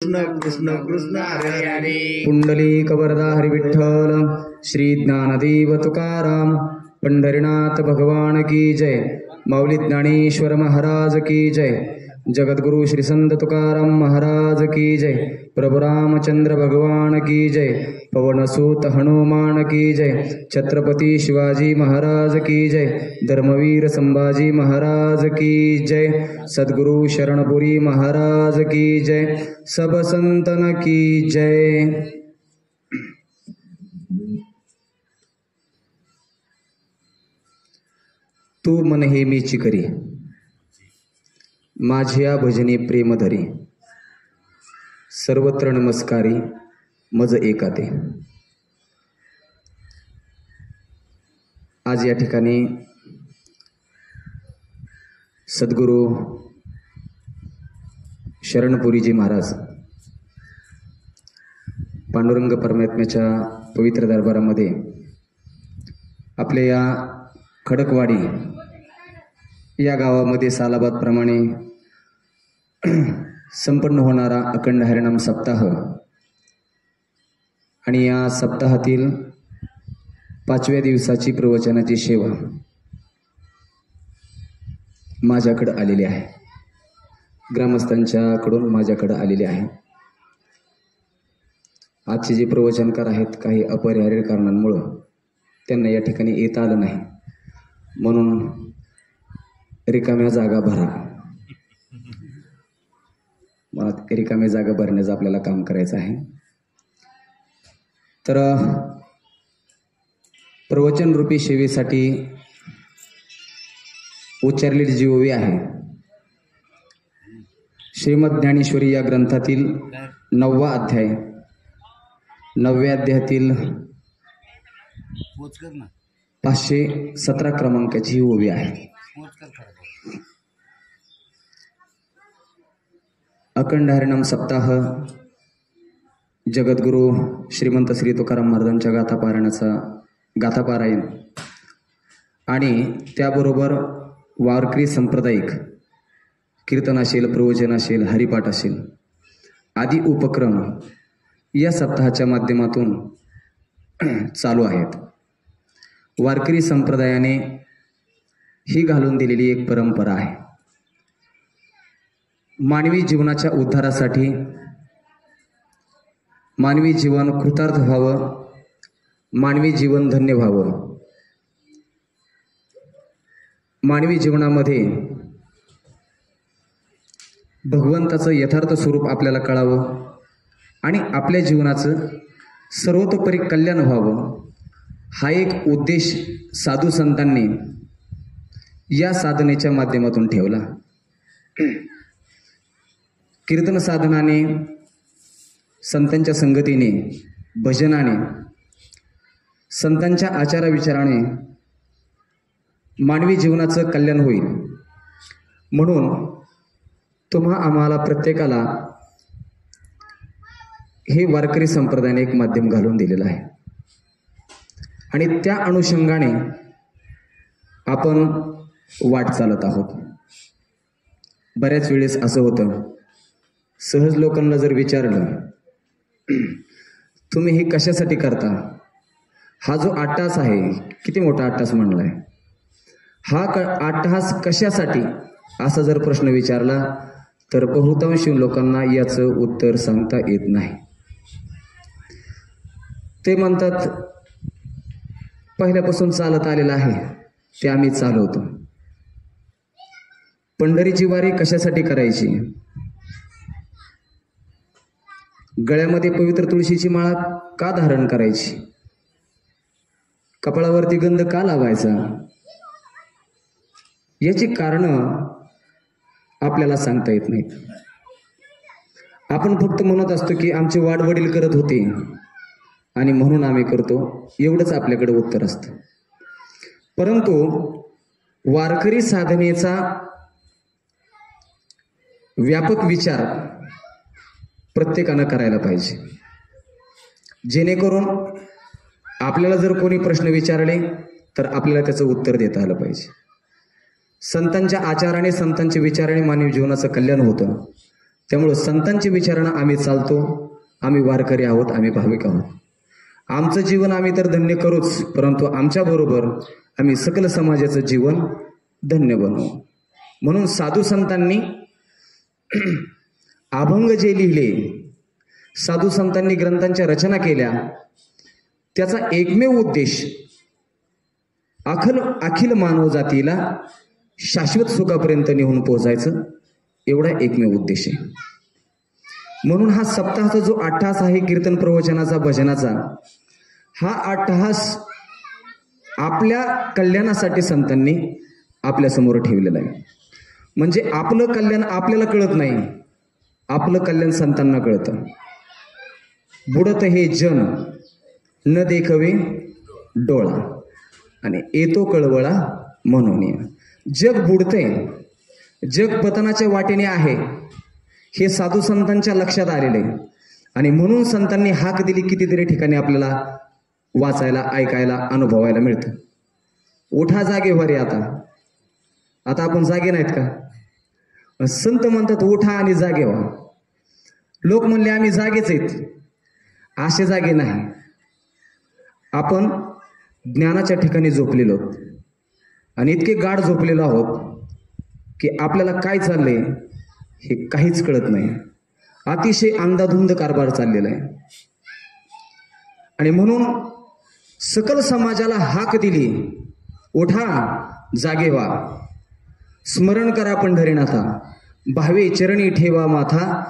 कृष्ण कृष्ण कृष्ण हरे हरे. पुंडलिक वरदा हरी विठ्ठल. श्री ज्ञानदेव तुकाराम पंढरीनाथ भगवान की जय. माऊली ज्ञानेश्वर महाराज की जय. जगद्गुरु श्री संत तुकाराम महाराज की जय. प्रभु रामचंद्र भगवान की जय. पवनसूत हनुमान की जय. छत्रपति शिवाजी महाराज की जय. धर्मवीर संभाजी महाराज की जय. सद्गुरु शरणपुरी महाराज की जय. सब संतन की जय. तू मन हे मीची करी, माझ्या भजनी प्रेम धरी. सर्वत्र नमस्कारी मज एकाते. आज या ठिकाणी सद्गुरु शरणपुरीजी महाराज पांडुरंग परमात्म्याच्या पवित्र दरबारामध्ये आपल्या या खडकवाडी या गावामध्ये सालाबाद प्रमाणे संपन्न होणारा अखंड हरिनाम सप्ताह आणि या सप्ताहातील 5व्या दिवसाची प्रवचनाची सेवा माझ्याकडे आलेली आहे. ग्रामस्थांच्याकडून माझ्याकडे आलेली आहे. आजचे जे प्रवचनकार आहेत काही अपरिहार्य कारणांमुळं त्यांना या ठिकाणी येता आलं नाही, म्हणून रिकाम्या जागा भरा. मला रिकाम्या जागा भरण्याचं आपल्याला काम करायचं आहे. तर प्रवचन रूपी सेवेसाठी उच्चारलेली जी ओवी आहे श्रीमद ज्ञानेश्वरी या ग्रंथातील 9वा अध्याय, 9व्या अध्यायातील 517 क्रमांकाची ओवी आहे. अखंड हरिनाम सप्ताह जगद्गुरु श्रीमंत श्री तुकाराम महाराजांच्या गाथापारायण आणि त्याबरोबर वारकरी सांप्रदायिक कीर्तन असेल, प्रवचन असेल, हरिपाठ असेल आदी उपक्रम या सप्ताहाच्या माध्यमातून चालू आहेत. वारकरी संप्रदायाने ही घालून दिलेली एक परंपरा आहे. मानवी जीवनाच्या उद्धारासाठी मानवी जीवन कृतार्थ व्हावं, मानवी जीवन धन्य व्हावं, मानवी जीवनामध्ये भगवंताचं यथार्थ स्वरूप आपल्याला कळावं आणि आपल्या जीवनाचं सर्वतोपरी कल्याण व्हावं, हा एक उद्देश साधू संतांनी या साधनेच्या माध्यमातून ठेवला. कीर्तन साधनाने, संतांच्या संगतीने, भजनाने, संतांच्या आचार विचाराने मानवी जीवनाचं कल्याण होईल. म्हणून तुम्हा आम्हाला प्रत्येकाला हे वारकरी संप्रदायाने एक माध्यम घालून दिलेलं आहे आणि त्या अनुषंगाने आपण वाट चालत आहोत. बऱ्याच वेळेस असं होतं, सहज लोकांना जर विचारलं तुम्ही हे कशासाठी करता, हा जो आट्टास आहे, किती मोठा आट्टास म्हणलाय, हा आट्टास कशासाठी असा जर प्रश्न विचारला तर बहुतांश लोकांना याचं उत्तर सांगता येत नाही. ते म्हणतात पहिल्यापासून चालत आलेलं आहे ते आम्ही चालवतो. पंढरीची वारी कशासाठी करायची, गळ्यामध्ये पवित्र तुळशीची माळा का धारण करायची, कपाळावरती गंध का लावायचा, याची कारणं आपल्याला सांगता येत नाहीत. आपण फक्त म्हणत असतो की आमचे वाडवडील करत होते आणि म्हणून आम्ही करतो, एवढंच आपल्याकडे उत्तर असतं. परंतु वारकरी साधनेचा व्यापक विचार प्रत्येकानं करायला पाहिजे, जेणेकरून आपल्याला जर कोणी प्रश्न विचारले तर आपल्याला त्याचं उत्तर देता आलं पाहिजे. संतांच्या आचाराने, संतांच्या विचाराने मानवी जीवनाचं कल्याण होतं. त्यामुळं संतांच्या विचारानं आम्ही चालतो. आम्ही वारकरी आहोत, आम्ही भाविक आहोत. आमचं जीवन आम्ही तर धन्य करूच, परंतु आमच्याबरोबर आम्ही सकल समाजाचं जीवन धन्य बनवू. म्हणून साधू संतांनी अभंग जे लिहिले, साधू संतांनी ग्रंथांच्या रचना केल्या, त्याचा एकमेव उद्देश अखिल मानव जातीला शाश्वत सुखापर्यंत नेऊन पोहोचायचं, एवढा एकमेव उद्देश आहे. म्हणून हा सप्ताहाचा जो अट्टहास आहे कीर्तन प्रवचनाचा भजनाचा, हा अट्टहास आपल्या कल्याणासाठी संतांनी आपल्या समोर ठेवलेला आहे. म्हणजे आपलं कल्याण आपल्याला कळत नाही, आपलं कल्याण संतांना कळतं. बुडत हे जन न देखवे डोळा आणि येतो कळवळा म्हणून. जग बुडतंय, जग पतनाच्या वाटेने आहे, हे साधू संतांच्या लक्षात आलेले आहे. आणि म्हणून संतांनी हाक दिली. कितीतरी ठिकाणी आपल्याला वाचायला, ऐकायला, अनुभवायला मिळतं. उठा जागे व्हा रे. आता आपण जागे नाहीत का? संत म्हणतात उठा आणि जागे व्हा. लोक म्हणले आम्ही जागेच आहेत. असे जागे नाही. आपण ज्ञानाच्या ठिकाणी झोपलेलो आहोत आणि इतके गाढ झोपलेलो आहोत की आपल्याला काय चाललंय हे काहीच कळत नाही. अतिशय अंधाधुंद कारभार चाललेला आहे. आणि म्हणून सकल समाजाला हाक दिली, उठा जागे व्हा, स्मरण करा पंढरीनाथा, भावे चरणी ठेवा माथा,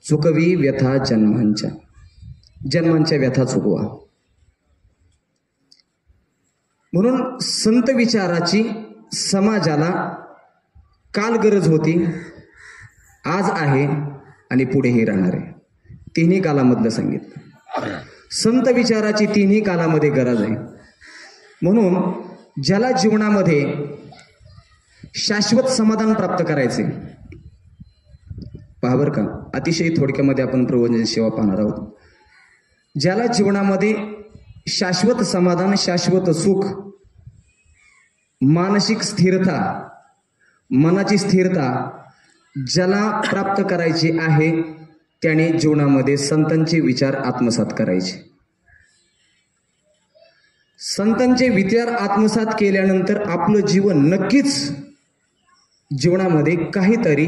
चुकवी व्यथा जन्मांच्या व्यथा चुकवा. म्हणून संत विचाराची समाजाला काल गरज होती, आज आहे आणि पुढेही राहणार आहे. तिन्ही कालामधलं सांगितलं. संत विचाराची तिन्ही कालामध्ये गरज आहे. म्हणून ज्याला जीवनामध्ये शाश्वत समाधान प्राप्त करायचे, पहा बरं का, अतिशय थोडक्यामध्ये आपण प्रवचन सेवा पाहणार आहोत. ज्याला जीवनामध्ये शाश्वत समाधान, शाश्वत सुख, मानसिक स्थिरता, मनाची स्थिरता ज्याला प्राप्त करायची आहे, त्याने जीवनामध्ये संतांचे विचार आत्मसात करायचे. संतांचे विचार आत्मसात केल्यानंतर आपलं जीवन नक्कीच जीवनामध्ये काहीतरी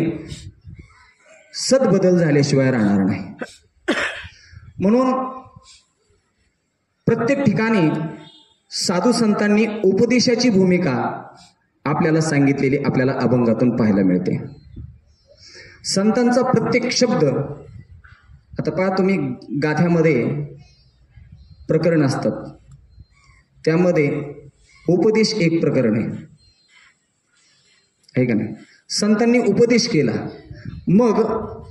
सद्बदल झाल्याशिवाय राहणार नाही. म्हणून प्रत्येक ठिकाणी साधू संतांनी उपदेशाची भूमिका आपल्याला सांगितलेली आपल्याला अभंगातून पाहायला मिळते. संतांचा प्रत्येक शब्द, आता पहा तुम्ही, गाथ्यामध्ये प्रकरण असतात, त्यामध्ये उपदेश एक प्रकरण आहे का नाही? संतांनी उपदेश केला, मग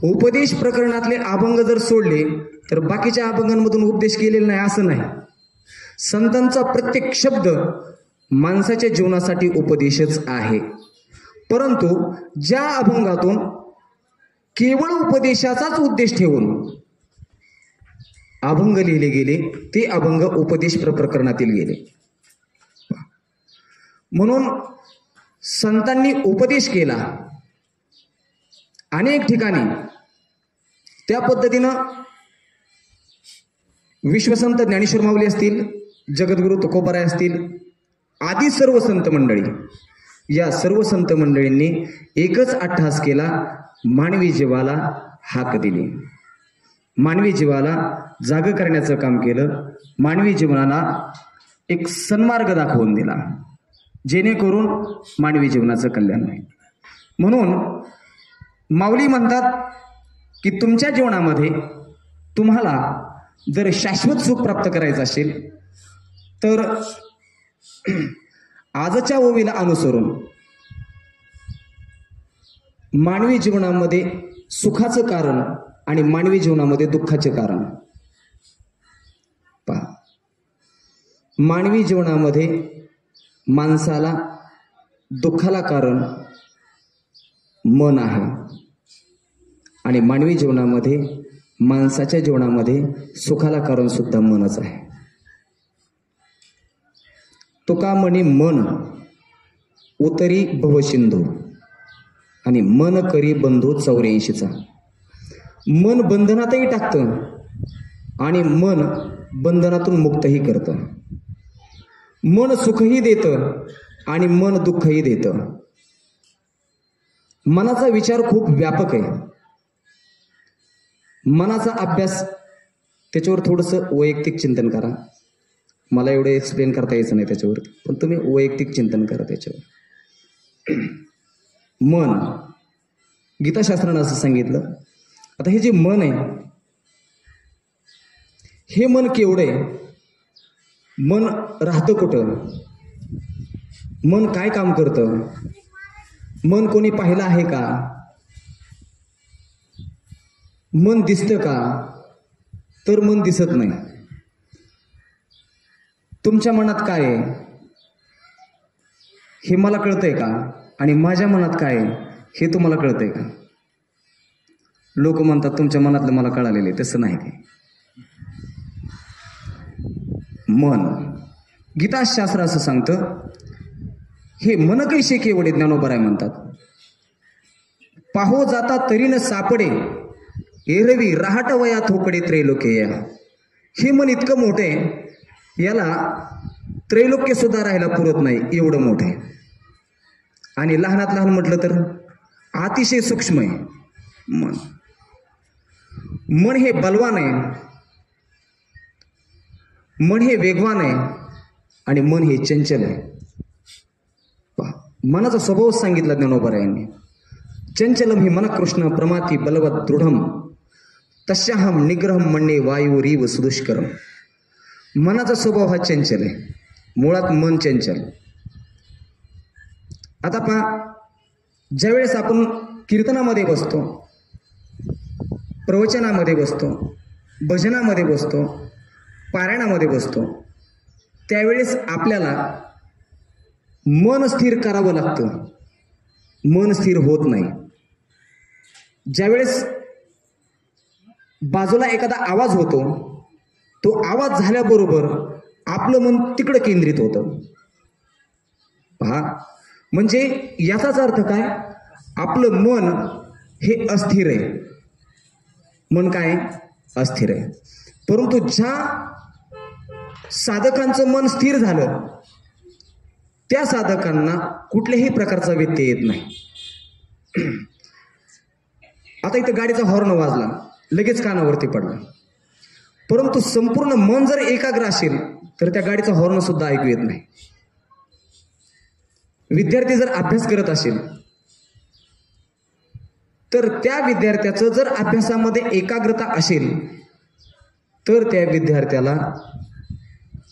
उपदेश प्रकरणातले अभंग जर सोडले तर बाकीच्या अभंगांमधून उपदेश केलेला नाही असं नाही. संतांचा प्रत्येक शब्द माणसाच्या जीवनासाठी उपदेशच आहे. परंतु ज्या अभंगातून केवळ उपदेशाचाच उद्देश ठेवून अभंग लिहिले गेले, ते अभंग उपदेश प्रकरणातील गेले. म्हणून संतांनी उपदेश केला अनेक ठिकाणी. त्या पद्धतीनं विश्वसंत ज्ञानेश्वर माऊली असतील, जगद्गुरु तुकोबाराय असतील, आदी सर्व संत मंडळी, या सर्व संत मंडळींनी एकच अट्टहास केला, मानवी जीवाला हाक दिली, मानवी जीवाला जाग करण्याचं काम केलं, मानवी जीवनाला एक सन्मार्ग दाखवून दिला, जेणेकरून मानवी जीवनाचं कल्याण होईल. म्हणून माऊली म्हणतात की तुमच्या जीवनामध्ये तुम्हाला जर शाश्वत सुख प्राप्त करायचं असेल तर आजच्या ओवीला अनुसरून मानवी जीवनामध्ये सुखाचं कारण आणि मानवी जीवनामध्ये दुःखाचे कारण पहा. मानवी जीवनामध्ये माणसाला दुःखाला कारण मन आहे आणि मानवी जीवनामध्ये माणसाच्या जीवनामध्ये सुखाला कारण सुद्धा मनच आहे. तुका म्हणे मन उतरी भवसिंधू आणि मन करी बंधू 84चा. मन बंधनातही टाकतं आणि मन बंधनातून मुक्तही करतं. मन सुखही देतं आणि मन दुःखही देतं. मनाचा विचार खूप व्यापक आहे. मनाचा अभ्यास त्याच्यावर थोडंसं वैयक्तिक चिंतन करा. मला एवढं एक्सप्लेन करता यायचं नाही त्याच्यावर, पण तुम्ही वैयक्तिक चिंतन करा त्याच्यावर. मन, गीताशास्त्रानं असं सांगितलं. आता हे जे मन आहे, हे मन केवढं आहे? मन राहतं कुठं? मन काय काम करतं? मन कोणी पाहिलं आहे का? मन दिसतं का? तर मन दिसत नाही. तुमच्या मनात काय आहे हे मला कळतंय का? आणि माझ्या मनात काय आहे हे तुम्हाला कळतंय का? लोक म्हणतात तुमच्या मनातलं मला कळालेलं आहे. तसं नाही. ते मन, गीताशास्त्र असं सांगतं, हे मन कैसे केवढे ज्ञानोबराय म्हणतात. पाहो जाता तरी न सापडे, एरवी राहट वया थोपडे त्रैलोक्य. हे मन इतकं मोठे, याला त्रैलोक्य सुद्धा राहायला पुरत नाही, एवढं मोठे. आणि लहानात लहान म्हटलं तर अतिशय सूक्ष्म आहे मन. मन हे बलवान आहे, मन हे वेगवान आहे आणि मन हे चंचल आहे. मनाचा स्वभाव सांगितला ज्ञानोबरायांनी. चंचलम ही मन कृष्ण प्रमाती बलवत दृढम तस्याहम निग्रहम म्हणणे वायुरीव सुदुष्करम. मनाचा स्वभाव हा चंचल आहे, मुळात मन चंचल. आता पहा, ज्यावेळेस आपण कीर्तनामध्ये बसतो, प्रवचनामध्ये बसतो, भजनामध्ये बसतो, पारायणामध्ये बसतो, त्यावेळेस आपल्याला मन स्थिर करावं लागतं. मन स्थिर होत नाही. ज्यावेळेस बाजूला एखादा आवाज होतो, तो आवाज झाल्याबरोबर आपलं मन तिकडं केंद्रित होतं. पहा, म्हणजे याचाच अर्थ काय? आपलं मन हे अस्थिर आहे. मन काय? अस्थिर आहे. परंतु ज्या साधकांचं मन स्थिर झालं, त्या साधकांना कुठल्याही प्रकारचा व्यत्यय येत नाही. आता इथं गाडीचा हॉर्न वाजला, लगेच कानावरती पडला. परंतु संपूर्ण मन जर एकाग्र असेल तर त्या गाडीचा हॉर्न सुद्धा ऐकू येत नाही. विद्यार्थी जर अभ्यास करत असेल तर त्या विद्यार्थ्याचं जर अभ्यासामध्ये एकाग्रता असेल तर त्या विद्यार्थ्याला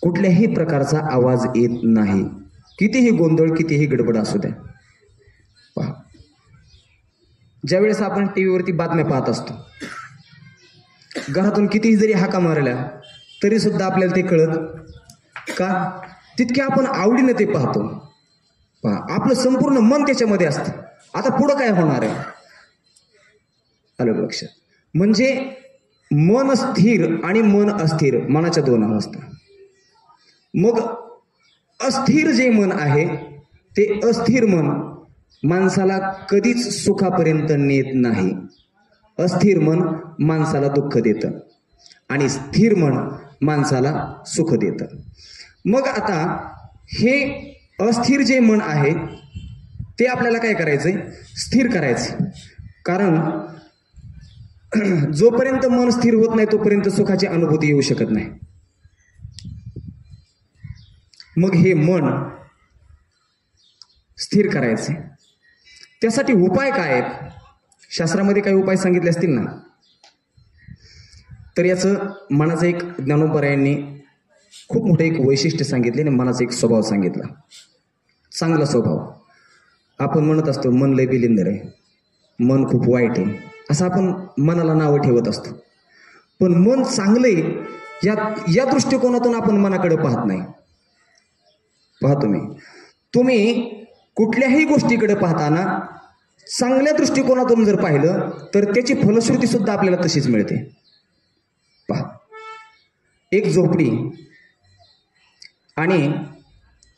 कुठल्याही प्रकारचा आवाज येत नाही, कितीही गोंधळ, कितीही गडबड असू द्या. पहा, ज्यावेळेस आपण टीव्हीवरती बातम्या पाहत असतो, घरातून कितीही जरी हाका मारल्या तरी सुद्धा आपल्याला ते कळत का? तितके आपण आवडीने ते पाहतो. पहा, आपलं संपूर्ण मन त्याच्यामध्ये असतं. आता पुढं काय होणार आहे? आलं लक्षात? म्हणजे मन स्थिर आणि मन अस्थिर, मनाच्या दोन अवस्था. मग अस्थिर जे मन आहे, ते अस्थिर मन माणसाला कधीच सुखापर्यंत नेत नाही. अस्थिर मन माणसाला दुःख देतं आणि स्थिर मन माणसाला सुख देतं. मग आता हे अस्थिर जे मन आहे ते आपल्याला काय करायचंय? स्थिर करायचं. कारण जोपर्यंत मन स्थिर होत नाही तोपर्यंत सुखाची अनुभूती येऊ शकत नाही. मग हे मन स्थिर करायचे, त्यासाठी उपाय काय आहेत? शास्त्रामध्ये काही उपाय सांगितले असतील ना, तर याचं मनाचं एक ज्ञानोबरायांनी खूप मोठं एक वैशिष्ट्य सांगितले आणि मनाचा एक स्वभाव सांगितला. चांगला स्वभाव. आपण म्हणत असतो मन लय बिलिंदर आहे, मन खूप वाईट आहे, असं आपण मनाला नावं ठेवत असतो. पण मन चांगलं आहे या दृष्टिकोनातून आपण मनाकडे पाहत नाही. पहा, तुम्ही कुठल्याही गोष्टीकडे पाहताना चांगल्या दृष्टिकोनातून जर पाहिलं तर त्याची फलश्रुती सुद्धा आपल्याला तशीच मिळते. पहा, एक झोपडी आणि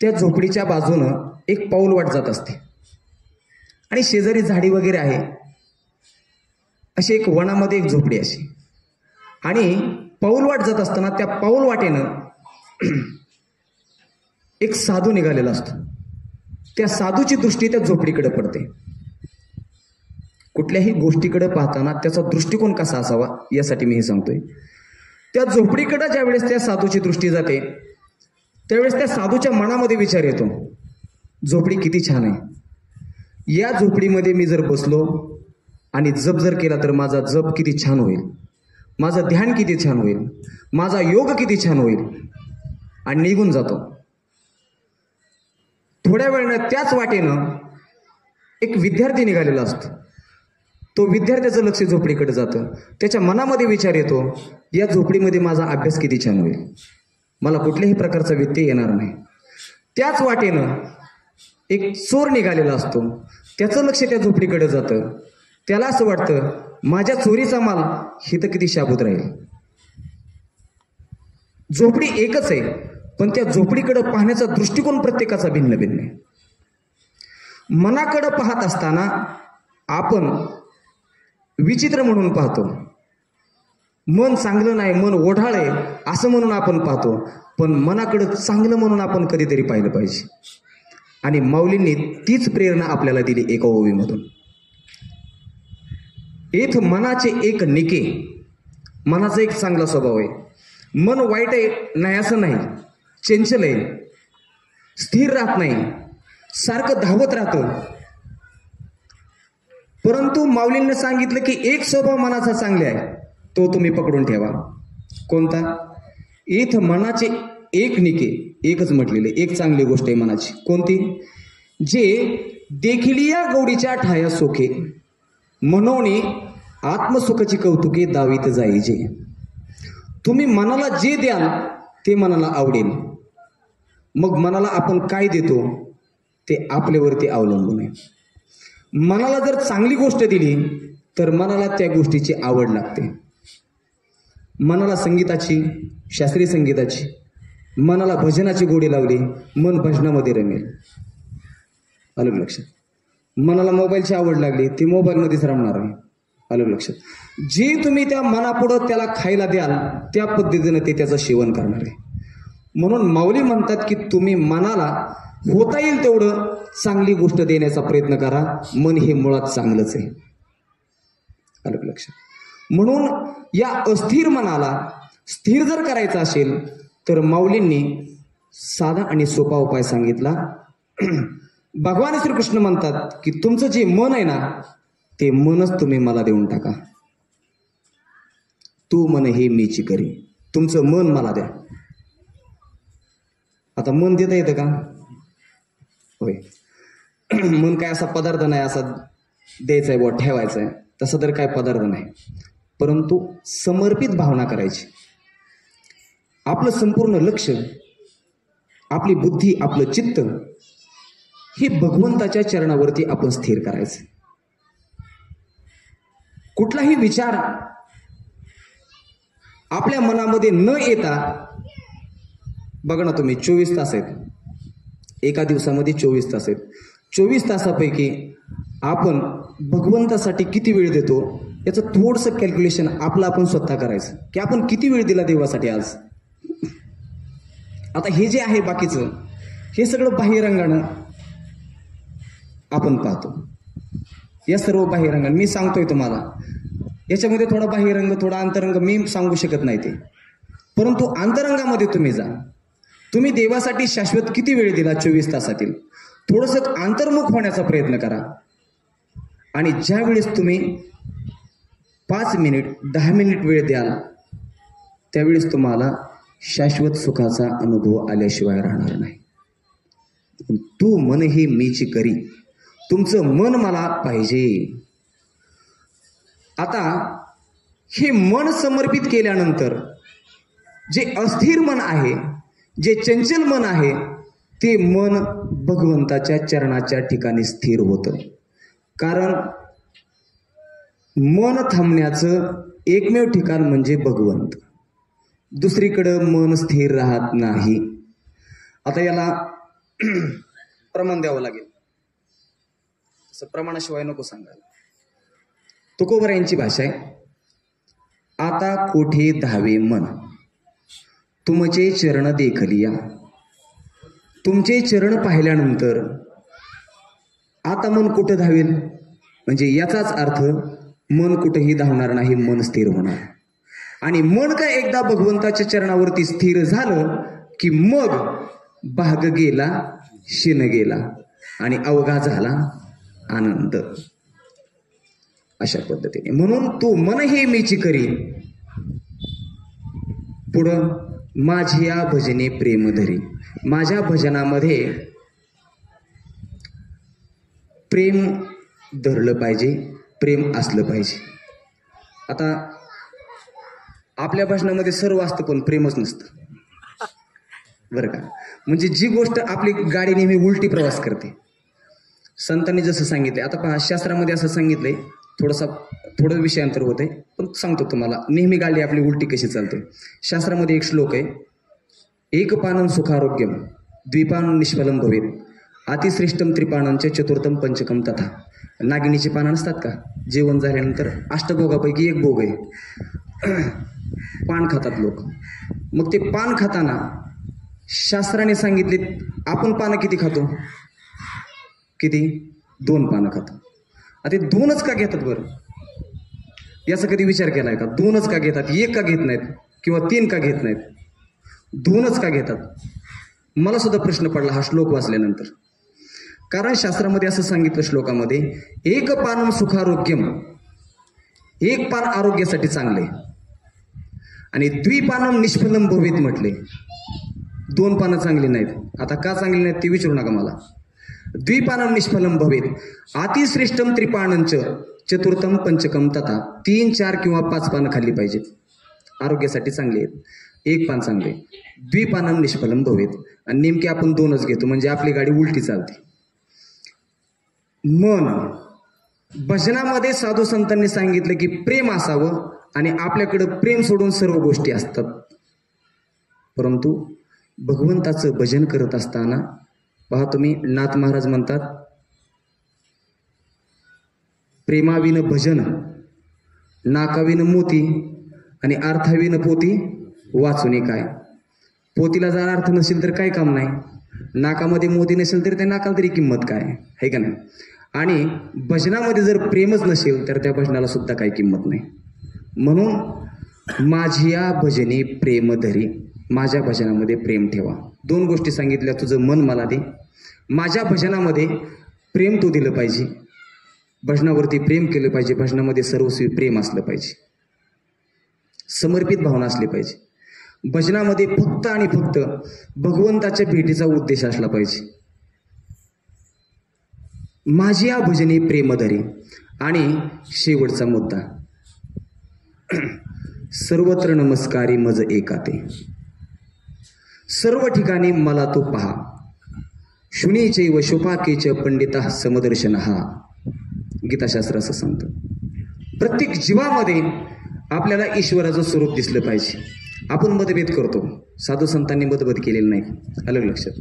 त्या झोपडीच्या बाजूनं एक पाऊल वाट जात असते आणि शेजारी झाडी वगैरे आहे. अशी एक वनामध्ये एक झोपडी अशी, आणि पाऊलवाट जात असताना त्या पाऊलवाटेनं एक साधू निघालेला असतो. त्या साधूची दृष्टी त्या झोपडीकडे पडते. कुठल्याही गोष्टीकडे पाहताना त्याचा दृष्टिकोन कसा असावा यासाठी मी हे सांगतोय. त्या झोपडीकडे ज्यावेळेस त्या साधूची दृष्टी जाते त्यावेळेस त्या साधूच्या मनामध्ये विचार येतो, झोपडी किती छान आहे, या झोपडीमध्ये मी जर बसलो आणि जप जर केला तर माझा जप किती छान होईल, माझं ध्यान किती छान होईल, माझा योग किती छान होईल, आणि निघून जातो. थोड्या वेळानं त्याच वाटेनं एक विद्यार्थी निघालेला असतो. तो विद्यार्थ्याचं लक्ष झोपडीकडे जातं. त्याच्या मनामध्ये विचार येतो, या झोपडीमध्ये माझा अभ्यास किती छान होईल, मला कुठल्याही प्रकारचा व्यत्यय येणार नाही. त्याच वाटेनं एक चोर निघालेला असतो. त्याचं लक्ष त्या झोपडीकडे जातं. त्याला असं वाटतं, माझ्या चोरीचा माल ही तर किती शाबूत राहील. झोपडी एकच आहे, पण त्या झोपडीकडे पाहण्याचा दृष्टिकोन प्रत्येकाचा भिन्न भिन्न आहे. मनाकडे पाहत असताना आपण विचित्र म्हणून पाहतो. मन चांगलं नाही, मन ओढाळ आहे असं म्हणून आपण पाहतो. पण मनाकडे चांगलं म्हणून आपण कधीतरी पाहिलं पाहिजे. आणि माऊलींनी तीच प्रेरणा आपल्याला दिली एका ओवीमधून. एथ मनाचे एक निके, मनाचा एक चांगला स्वभाव आहे. मन वाईट आहे नाही असं नाही, चंचल आहे, स्थिर राहत नाही, सारखं धावत राहतं. परंतु माऊलींनी सांगितलं की एक स्वभाव मनाचा चांगला आहे, तो तुम्ही पकडून ठेवा. कोणता? एथ मनाचे एक निके, एकच म्हटलेले, एक चांगली गोष्ट आहे मनाची. कोणती? जे देखिलिया गौडीच्या ठाया सोखे, मनोनी आत्मसुखाची कौतुके दावीत जाईजे. तुम्ही मनाला जे द्याल ते मनाला आवडेल. मग मनाला आपण काय देतो ते आपल्यावरती अवलंबून आहे. मनाला जर चांगली गोष्ट दिली तर मनाला त्या गोष्टीची आवड लागते. मनाला संगीताची, शास्त्रीय संगीताची, मनाला भजनाची गोडी लावली, मन भजनामध्ये रमेल. आलं लक्षात? मनाला मोबाईलची आवड लागली, ती मोबाईलमध्येच रमणार आहे. आलं लक्षात? जे तुम्ही त्या मनापुढं त्याला खायला द्याल त्या पद्धतीनं ते त्याचं सेवन करणार आहे. म्हणून माऊली म्हणतात की तुम्ही मनाला होता येईल तेवढं चांगली गोष्ट देण्याचा प्रयत्न करा. मन हे मुळात चांगलंच आहे. आलं लक्षात? म्हणून या अस्थिर मनाला स्थिर जर करायचं असेल तर माऊलींनी साधा आणि सोपा उपाय सांगितला. भगवान श्रीकृष्ण म्हणतात की तुमचं जे मन आहे ना ते मनच तुम्ही मला देऊन टाका. तू मन हे मीची करी. तुमचं मन मला द्या. आता मन देता येतं का? होय. मन काय असा पदार्थ नाही, असा द्यायचा आहे बुवा, ठेवायचा आहे, तसा तर काय पदार्थ नाही. परंतु समर्पित भावना करायची. आपलं संपूर्ण लक्ष, आपली बुद्धी, आपलं चित्त हे भगवंताच्या चरणावरती आपण स्थिर करायचं. कुठलाही विचार आपल्या मनामध्ये न येता, बघा ना तुम्ही, 24 तास आहेत एका दिवसामध्ये, 24 तास आहेत. 24 तासापैकी आपण भगवंतासाठी किती वेळ देतो याचं थोडंसं कॅल्क्युलेशन आपलं आपण स्वतः करायचं की आपण किती वेळ दिला देवासाठी आज. आता हे जे आहे बाकीचं हे सगळं बाह्यरंगानं आपण पाहतो. या सर्व बाह्यरंगानं मी सांगतोय तुम्हाला, याच्यामध्ये थोडा बाह्यरंग थोडा अंतरंग मी सांगू शकत नाही ते. परंतु अंतरंगामध्ये तुम्ही जा. तुम्ही देवासाठी शाश्वत किती वेळ दिला 24 तासातील, थोडंसं अंतर्मुख होण्याचा प्रयत्न करा. आणि ज्या वेळेस तुम्ही 5 मिनिट 10 मिनिट वेळ द्याल त्यावेळेस तुम्हाला शाश्वत सुखाचा अनुभव आल्याशिवाय राहणार नाही. तू मन ही मीची करी. तुमचं मन मला पाहिजे. आता हे मन समर्पित केल्यानंतर जे अस्थिर मन आहे, जे चंचल मन आहे, ते मन भगवंताच्या चरणाच्या ठिकाणी स्थिर होतं. कारण मन थांबण्याचं एकमेव ठिकाण म्हणजे भगवंत. दुसरीकडं मन स्थिर राहत नाही. आता याला प्रमाण द्यावं लागेल. असं प्रमाणाशिवाय नको सांगायला. तुकोबरायांची भाषा आहे. आता कोठे धावे मन, तुमचे चरण देखलिया. तुमचे चरण पाहिल्यानंतर आता मन कुठं धावेल, म्हणजे याचाच अर्थ मन कुठेही धावणार नाही, मन स्थिर होणार. आणि मन का एकदा भगवंताच्या चरणावरती स्थिर झालं की मग भाग गेला शिन गेला आणि अवघा झाला आनंद. अशा पद्धतीने म्हणून तू मन हे मीची करी, पुढं माझी या भजने प्रेम धरी. माझ्या भजनामध्ये प्रेम धरलं पाहिजे, प्रेम असलं पाहिजे. आता आपल्या भजनामध्ये सर्व असतं पण प्रेमच नसतं बरं का. म्हणजे जी गोष्ट आपली गाडी नेहमी उलटी प्रवास करते, संतांनी जसं सांगितलंय. आता पहा, शास्त्रामध्ये असं सांगितलंय, थोडं विषयांतर होत आहे पण सांगतो तुम्हाला, नेहमी गाडी आपली उलटी कशी चालते. शास्त्रामध्ये एक श्लोक आहे, एक पानन सुखारोग्यम द्विपान निष्फलम भवेत अतिश्रेष्ठम त्रिपाणांचे चतुर्थम पंचकम तथा. नागिनीचे पानं नसतात का, जेवण झाल्यानंतर अष्टभोगापैकी एक भोग आहे, पान खातात लोक. मग ते पान खाताना शास्त्राने सांगितले, आपण पानं किती खातो, किती, 2 पानं खातो. आता 2च का घेतात बरं, याचा कधी विचार केलाय का? 2च का घेतात, 1 का घेत नाहीत किंवा 3 का घेत नाहीत, 2च का घेतात? मला सुद्धा प्रश्न पडला हा श्लोक वाचल्यानंतर. कारण शास्त्रामध्ये असं सांगितलं श्लोकामध्ये, एक पानम सुखारोग्यम, 1 पान आरोग्यासाठी चांगले, आणि द्विपानम निष्फलम भवेत म्हटले, 2 पानं चांगली नाहीत. आता का चांगली नाहीत ते विचारू नका मला. द्विपानम निष्फलम भवेत अतिश्रेष्ठम त्रिपाणंच चतुर्थम पंचकम तथा. 3, 4 किंवा 5 पानं खाल्ली पाहिजेत, आरोग्यासाठी चांगले आहेत. 1 पान चांगले, द्विपानम निष्फलम भवेत. आणि नेमके आपण 2च घेतो म्हणजे आपली गाडी उलटी चालते. मन भजनामध्ये साधू संतांनी सांगितलं की प्रेम असावं, आणि आपल्याकडं प्रेम सोडून सर्व गोष्टी असतात. परंतु भगवंताचं भजन करत असताना पहा तुम्ही, नाथ महाराज म्हणतात, प्रेमाविन भजन नाकाविन मोती आणि अर्थाविन पोती वाचुनी काय. पोतीला जर अर्थ नसेल तर काही काम नाही, नाकामध्ये मोती नसेल तर त्या नाकाला तरी किंमत काय आहे का नाही. आणि भजनामध्ये जर प्रेमच नसेल तर त्या भजनाला सुद्धा काही किंमत नाही. म्हणून माझी या भजनी प्रेम धरी, माझ्या भजनामध्ये प्रेम ठेवा. 2 गोष्टी सांगितल्या, तुझं मन मला दे, माझ्या भजनामध्ये प्रेम तू दिलं पाहिजे, भजनावरती प्रेम केलं पाहिजे, भजनामध्ये सर्वस्वी प्रेम असलं पाहिजे, समर्पित भावना असली पाहिजे. भजनामध्ये फक्त आणि फक्त भगवंताच्या भेटीचा उद्देश असला पाहिजे. माझी या भजनी प्रेम धरी. आणि शेवटचा मुद्दा, सर्वत्र नमस्कारी मज एकाते, सर्व ठिकाणी मला तो पहा. शुनीचे व शोपाकेच पंडिता समदर्शन हा. गीताशास्त्र असं सांगतं. प्रत्येक जीवामध्ये आपल्याला ईश्वराचं स्वरूप दिसलं पाहिजे. आपण मतभेद करतो, साधू संतांनी मतभेद केलेले नाही, अलग लक्षात.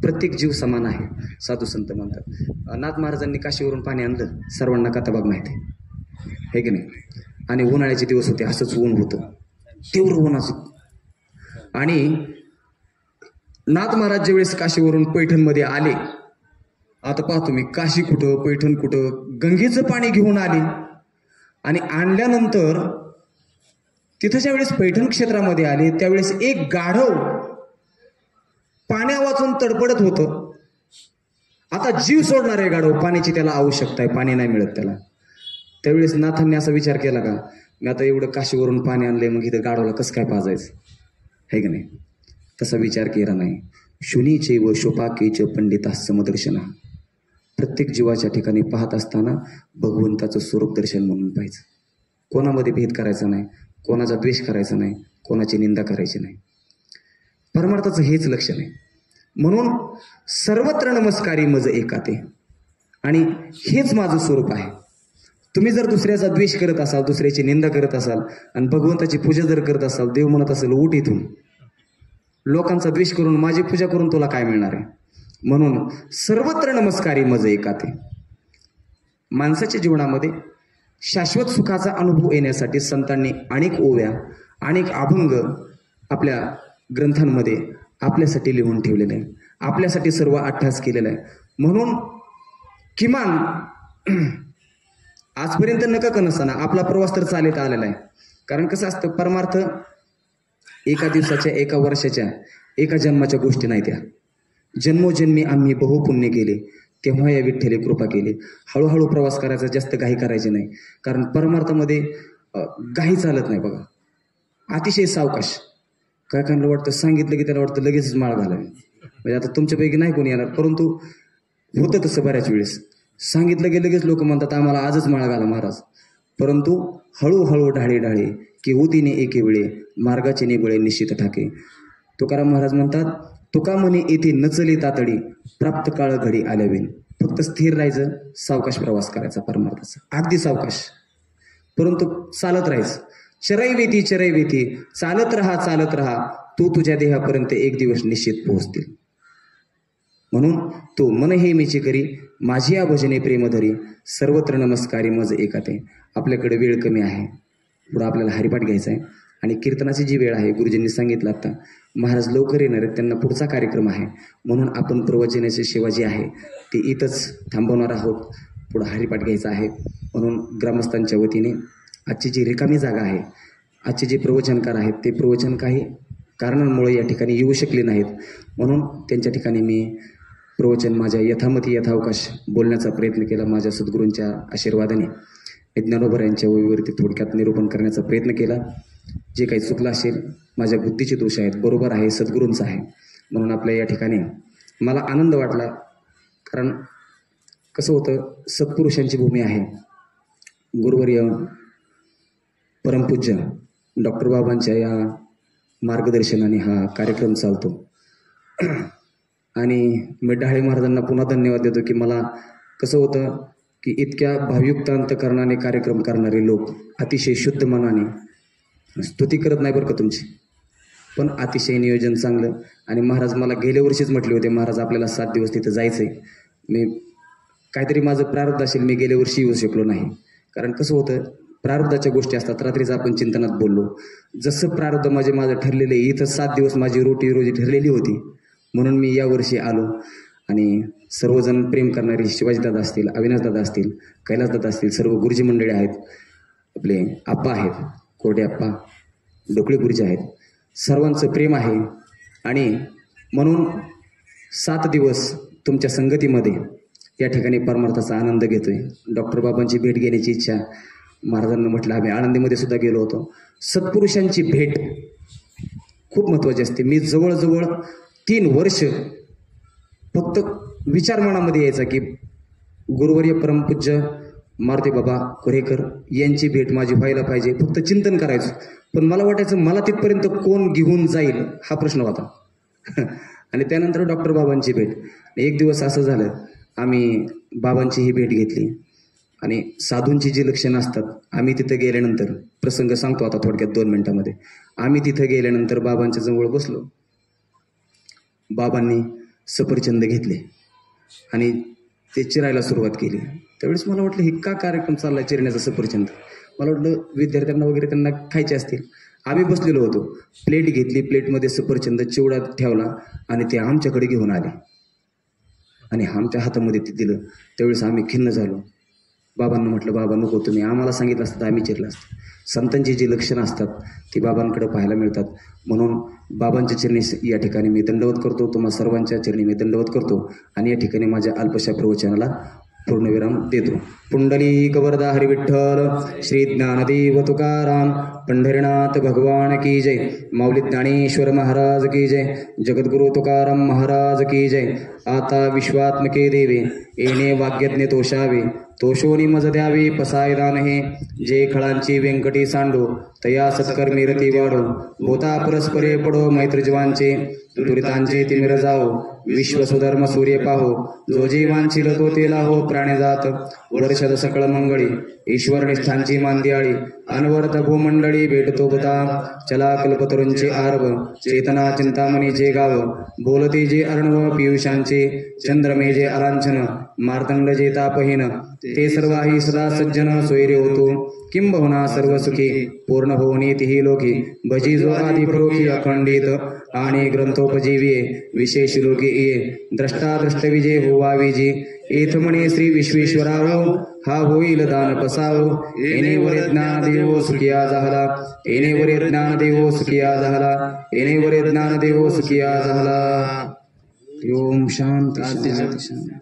प्रत्येक जीव समान आहे, साधू संत म्हणतात. नाथ महाराजांनी काशीवरून पाणी आणलं, सर्वांना कथाभाग माहिती आहे की नाही. आणि उन्हाळ्याचे दिवस होते, असंच ऊन होतं, तेवढं उन्हाचं. आणि नाथ महाराज ज्यावेळेस काशीवरून पैठणमध्ये आले, आता पाहतो मी, काशी कुठं पैठण कुठं, गंगेचं पाणी घेऊन आले. आणि आणल्यानंतर तिथं ज्यावेळेस पैठण क्षेत्रामध्ये आले त्यावेळेस एक गाढव पाण्या वाचून तडपडत होतं. आता जीव सोडणार आहे गाढव, पाण्याची त्याला आवश्यकता आहे, पाणी नाही मिळत त्याला. त्यावेळेस नाथांनी असा विचार केला का, मी आता एवढं काशीवरून पाणी आणलंय, मग इथं गाढवला कसं काय पाजायचं, है की नाही. तसा विचार केला नाही. शुनीचे व शोपाकेच पंडिता समदर्शना. प्रत्येक जीवाच्या ठिकाणी पाहत असताना भगवंताचं स्वरूप दर्शन म्हणून पाहिजे. कोणामध्ये भेद करायचा नाही, कोणाचा द्वेष करायचा नाही, कोणाची निंदा करायची नाही. परमार्थाचं हेच लक्षण आहे. म्हणून सर्वत्र नमस्कारी मज एकाते, आणि हेच माझं स्वरूप आहे. तुम्ही जर दुसऱ्याचा द्वेष करत असाल, दुसऱ्याची निंदा करत असाल, आणि भगवंताची पूजा जर करत असाल, देव म्हणत असेल उठ इथून, लोकांचा द्वेष करून माझी पूजा करून तुला काय मिळणार आहे. म्हणून सर्वत्र नमस्कारी मज एकाते. माणसाच्या जीवनामध्ये शाश्वत सुखाचा अनुभव येण्यासाठी संतांनी अनेक ओव्या, अनेक अभंग आपल्या ग्रंथांमध्ये आपल्यासाठी लिहून ठेवलेले आहे, आपल्यासाठी सर्व अट्टहास केलेला आहे. म्हणून किमान आजपर्यंत नका का नसताना आपला प्रवास तर चालत आलेला आहे. कारण कसं असतं, परमार्थ एका दिवसाच्या, एका वर्षाच्या, एका जन्माच्या गोष्टी नाही. त्या जन्मोजन्मी आम्ही बहुपुण्य केले, तेव्हा या विठ्ठले कृपा केली. हळूहळू प्रवास करायचा, जास्त घाई करायची नाही. कारण परमार्थामध्ये घाई चालत नाही बघा, अतिशय सावकाश. काय कायला वाटतं सांगितलं की त्याला वाटतं लगेचच माळ घालावी. म्हणजे आता तुमच्यापैकी नाही कोणी येणार, परंतु होतं तसं बऱ्याच वेळेस. सांगितलं की लगेच लोक म्हणतात आम्हाला आजच माळ घाला महाराज. परंतु हळूहळू ढाळे ढाळे की होतीने एके वेळे मार्गाचे निबळे निश्चित ठाके. तुकाराम महाराज म्हणतात, तुका म्हणे येथे नचले तातडी प्राप्त काळ घडी आल्यावेन. फक्त स्थिर राहायचं, सावकाश प्रवास करायचा परमार्थाचा, अगदी सावकाश, परंतु चालत राहायचं. चरैवेती चरैवेती, चालत राहा तू तुझ्या देहापर्यंत एक दिवस निश्चित पोहोचतील. म्हणून तो मन हे मीची करी माझी या भजने प्रेम धरी सर्वत्र नमस्कारी मज एकाते. आपल्याकडे वेळ कमी आहे, पुढं आपल्याला हरिपाठ घ्यायचा आहे आणि कीर्तनाची जी वेळ आहे गुरुजींनी सांगितलं आता महाराज लवकर येणार आहेत, त्यांना पुढचा कार्यक्रम आहे. म्हणून आपण प्रवचनाची सेवा जी आहे ती इथंच थांबवणार आहोत. पुढं हरिपाठ घ्यायचा आहे. म्हणून ग्रामस्थांच्या वतीने आजची जी रिकामी जागा आहे, आजचे जे प्रवचनकार आहेत ते प्रवचन काही कारणांमुळे या ठिकाणी येऊ शकले नाहीत. म्हणून त्यांच्या ठिकाणी मी प्रवचन माझ्या यथामती यथावकाश बोलण्याचा प्रयत्न केला. माझ्या सद्गुरूंच्या आशीर्वादाने ज्ञानोबा यांच्या ओळीवरती थोडक्यात निरूपण करण्याचा प्रयत्न केला. जे काही चुकलं असेल, माझ्या बुद्धीचे दोष आहेत, बरोबर आहे, सद्गुरूंचा आहे. म्हणून आपल्या या ठिकाणी मला आनंद वाटला. कारण कसं होतं, सत्पुरुषांची भूमी आहे. गुरुवर्य परमपूज्य डॉक्टर बाबांच्या या मार्गदर्शनाने हा कार्यक्रम चालतो. आणि मी ढाळे महाराजांना पुन्हा धन्यवाद देतो की मला कसं होतं की इतक्या भावयुक्त अंतकरणाने कार्यक्रम करणारे लोक अतिशय शुद्ध मनाने, स्तुती करत नाही बरं का तुमची, पण अतिशय नियोजन चांगलं. आणि महाराज मला गेल्या वर्षीच म्हटले होते, महाराज आपल्याला 7 दिवस तिथं जायचं आहे. मी काहीतरी माझं प्रारब्ध असेल, मी गेल्या वर्षी येऊ शकलो नाही. कारण कसं होतं, प्रारब्धाच्या गोष्टी असतात. रात्रीच आपण चिंतनात बोललो, जसं प्रारब्ध माझं ठरलेलं आहे. इथं 7 दिवस माझी रोजी ठरलेली होती, म्हणून मी यावर्षी आलो. आणि सर्वजण प्रेम करणारे शिवाजीदादा असतील, अविनाशदादा असतील, कैलासदादा असतील, सर्व गुरुजी मंडळी आहेत, आपले आप्पा आहेत, कोरडे आप्पा, डोकळे गुरुजी आहेत, सर्वांचं प्रेम आहे. आणि म्हणून 7 दिवस तुमच्या संगतीमध्ये या ठिकाणी परमार्थाचा आनंद घेतोय. डॉक्टर बाबांची भेट घेण्याची इच्छा महाराजांना म्हटलं. आम्ही आळंदीमध्ये सुद्धा गेलो होतो. सत्पुरुषांची भेट खूप महत्त्वाची असते. मी जवळजवळ 3 वर्ष फक्त विचार मनामध्ये यायचा की गुरुवर्य परमपूज्य मारुती बाबा कुरेकर यांची भेट माझी व्हायला पाहिजे. फक्त चिंतन करायचं, पण मला वाटायचं मला तिथपर्यंत कोण घेऊन जाईल हा प्रश्न होता. आणि त्यानंतर डॉक्टर बाबांची भेट. एक दिवस असं झालं, आम्ही बाबांची ही भेट घेतली. आणि साधूंची जी लक्षणं असतात, आम्ही तिथं गेल्यानंतर, प्रसंग सांगतो आता थोडक्यात 2 मिनिटांमध्ये. आम्ही तिथं गेल्यानंतर बाबांच्या जवळ बसलो. बाबांनी सफरचंद घेतले आणि ते चिरायला सुरुवात केली. त्यावेळेस मला वाटलं हे का कार्यक्रम चालला चिरण्याचा सफरचंद. मला वाटलं विद्यार्थ्यांना वगैरे त्यांना खायचे असतील. आम्ही बसलेलो होतो. प्लेट घेतली, प्लेटमध्ये सफरचंद चिवडा ठेवला आणि ते आमच्याकडे घेऊन आले आणि आमच्या हातामध्ये ते दिलं. त्यावेळेस आम्ही खिन्न झालो. बाबांना म्हटलं, बाबा नको, तुम्ही आम्हाला सांगितलं असतं तर आम्ही चिरलं असतं. संतांची जी लक्षणं असतात ती बाबांकडे पाहायला मिळतात. म्हणून बाबांच्या चरणी या ठिकाणी मी दंडवत करतो, तुम्हा सर्वांच्या चरणी मी दंडवत करतो आणि या ठिकाणी माझ्या अल्पशा प्रवचनाला पूर्णविराम देतो. पुंडलिक वरदा हरी विठ्ठल, श्री ज्ञानदेव तुकाराम, पंढरीनाथ भगवान की जय, माऊली ज्ञानेश्वर महाराज की जय, जगद्गुरु तुकाराम महाराज की जय. आता विश्वात्मके देवे येणे वाग्यज्ञ तोषावे, तोषोनी मज द्यावे पसायदान हे, जे खळांची व्यंकटी सांडो तया सत्कर्मी रती वाढो होता परस्परे पडो मैत्र जीवांचे दुरितांचे तिमिर जाओ विश्व सुधर्म सूर्य पाहो जो जीवांची तो तेला हो प्राणी जात वर्षद सकळ मंगळी ईश्वर निष्ठांची मांदियाळी अनवर्त भूमंडळी भेटतो बुता चला कल्पतरूंचे आर्व चेतना चिंतामणीचे गाव बोलती जे अर्णव पियुषांचे चंद्रमे जे अलांछन मार्तंड जे तापहीन ते सर्वाही सदा सज्जन सोयरे होतो किंबहुना सर्व सुखी पूर्ण होऊनी तिही लोकी भजी जो आदि प्रोखी अखंडित आणि ग्रंथोपजीविये विशेष लोकी ये द्रष्टा दृष्ट विजय होवा विजी एथ म्हणे श्री विश्वेश्वराव हा होईल दान पसावो येणे वरे ज्ञान देवो सुखिया झाला येणे वरे ज्ञान देवो सुखिया झाला येणे वरे ज्ञान देवो सुखिया झाला. ओम शांती शांती शांती.